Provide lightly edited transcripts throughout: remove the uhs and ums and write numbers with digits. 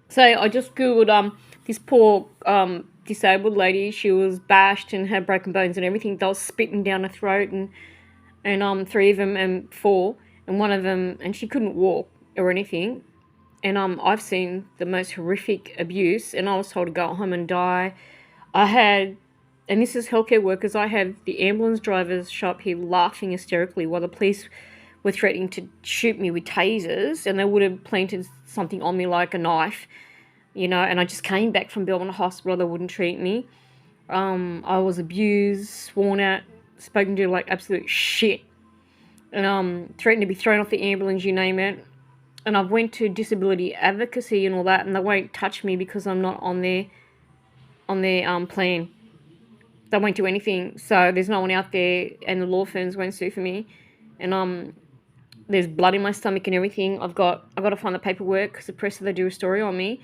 So I just googled this poor disabled lady. She was bashed and had broken bones and everything. They was spitting down her throat, and three of them, and four, and one of them, and she couldn't walk or anything. And I've seen the most horrific abuse, and I was told to go home and die. I had, and this is healthcare workers, I had the ambulance drivers show up here laughing hysterically while the police were threatening to shoot me with tasers, and they would have planted something on me like a knife, and I just came back from Belmont Hospital. They wouldn't treat me. I was abused, sworn at, spoken to like absolute shit, and threatened to be thrown off the ambulance, you name it. And I've went to disability advocacy and all that, and they won't touch me because I'm not on their plan. They won't do anything. So there's no one out there, and the law firms won't sue for me. And there's blood in my stomach and everything. I've got to find the paperwork because the press said they do a story on me.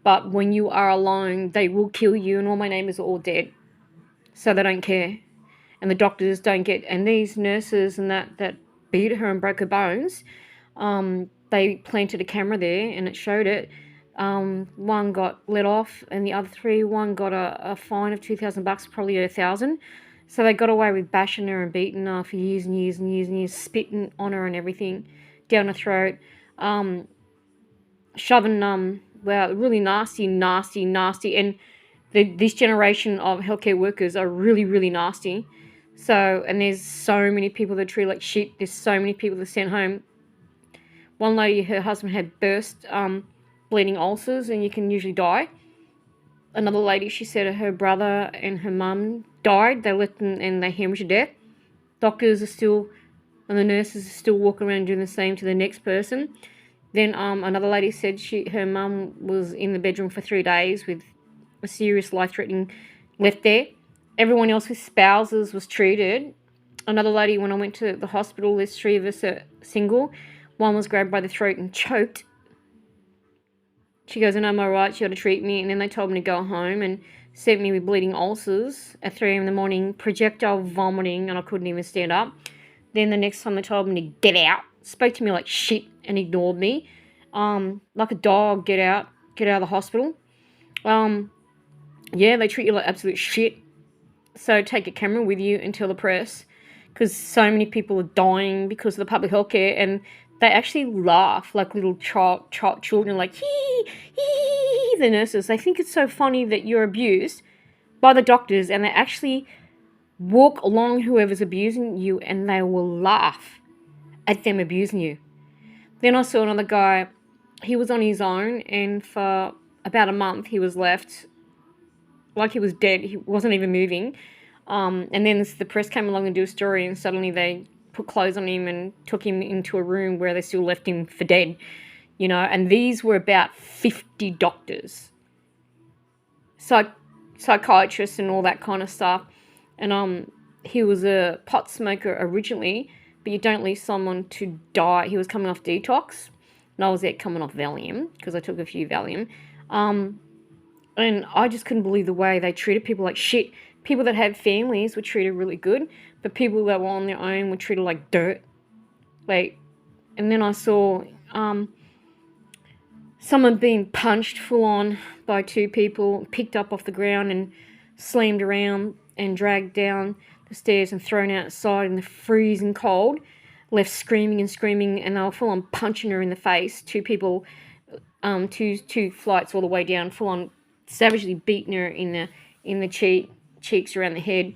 But when you are alone, they will kill you, and all my neighbours are all dead. So they don't care. And the doctors don't get, and these nurses and that beat her and broke her bones, they planted a camera there and it showed it. One got let off, and the other three, one got a fine of $2,000, probably $1,000. So they got away with bashing her and beating her for years and years and years and years, spitting on her and everything down her throat, shoving really nasty. And this generation of healthcare workers are really, really nasty. So, and there's so many people that are treated like shit. There's so many people that are sent home. One lady, her husband had burst bleeding ulcers, and you can usually die. Another lady, she said her brother and her mum died. They left them and they hemorrhaged to death. Doctors are still, and the nurses are still walking around doing the same to the next person. Then another lady said her mum was in the bedroom for 3 days with a serious life-threatening left there. Everyone else with spouses was treated. Another lady, when I went to the hospital, there's 3 of us are single. One was grabbed by the throat and choked. She goes, "And am I right? She ought to treat me." And then they told me to go home and sent me with bleeding ulcers at 3 in the morning, projectile vomiting, and I couldn't even stand up. Then the next time they told me to get out, spoke to me like shit and ignored me. Like a dog, get out of the hospital. Yeah, they treat you like absolute shit. So take a camera with you and tell the press, because so many people are dying because of the public health care, and they actually laugh like little children, like hee, hee, the nurses. They think it's so funny that you're abused by the doctors, and they actually walk along whoever's abusing you and they will laugh at them abusing you. Then I saw another guy, he was on his own, and for about a month he was left like he was dead. He wasn't even moving. And then the press came along and do a story, and suddenly they put clothes on him and took him into a room where they still left him for dead, and these were about 50 doctors, psychiatrists and all that kind of stuff. And he was a pot smoker originally, but you don't leave someone to die. He was coming off detox, and I was there coming off Valium because I took a few Valium. And I just couldn't believe the way they treated people like shit. People that had families were treated really good, but people that were on their own were treated like dirt. And then I saw someone being punched full on by 2 people, picked up off the ground and slammed around and dragged down the stairs and thrown outside in the freezing cold, left screaming, and they were full on punching her in the face. 2 people, two flights all the way down, full on savagely beating her in the cheeks around the head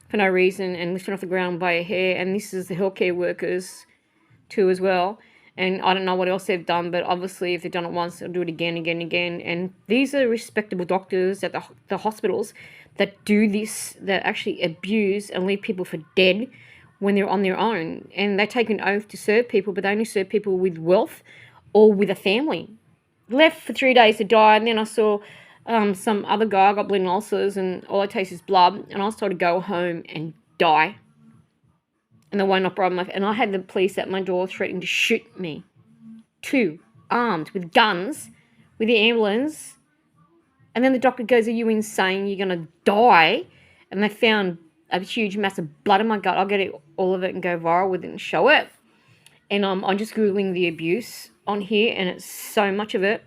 for no reason, and lifting off the ground by her hair. And this is the healthcare workers too as well. And I don't know what else they've done, but obviously if they've done it once, they'll do it again. And these are respectable doctors at the hospitals that do this, that actually abuse and leave people for dead when they're on their own. And they take an oath to serve people, but they only serve people with wealth or with a family. Left for 3 days to die. And then I saw some other guy got bleeding ulcers, and all I taste is blood, and I was told to go home and die. And they won't operate my, and I had the police at my door threatening to shoot me. 2 armed with guns, with the ambulance. And then the doctor goes, "Are you insane? You're going to die." And they found a huge mass of blood in my gut. I'll get all of it and go viral with it and show it. And I'm just Googling the abuse on here, and it's so much of it.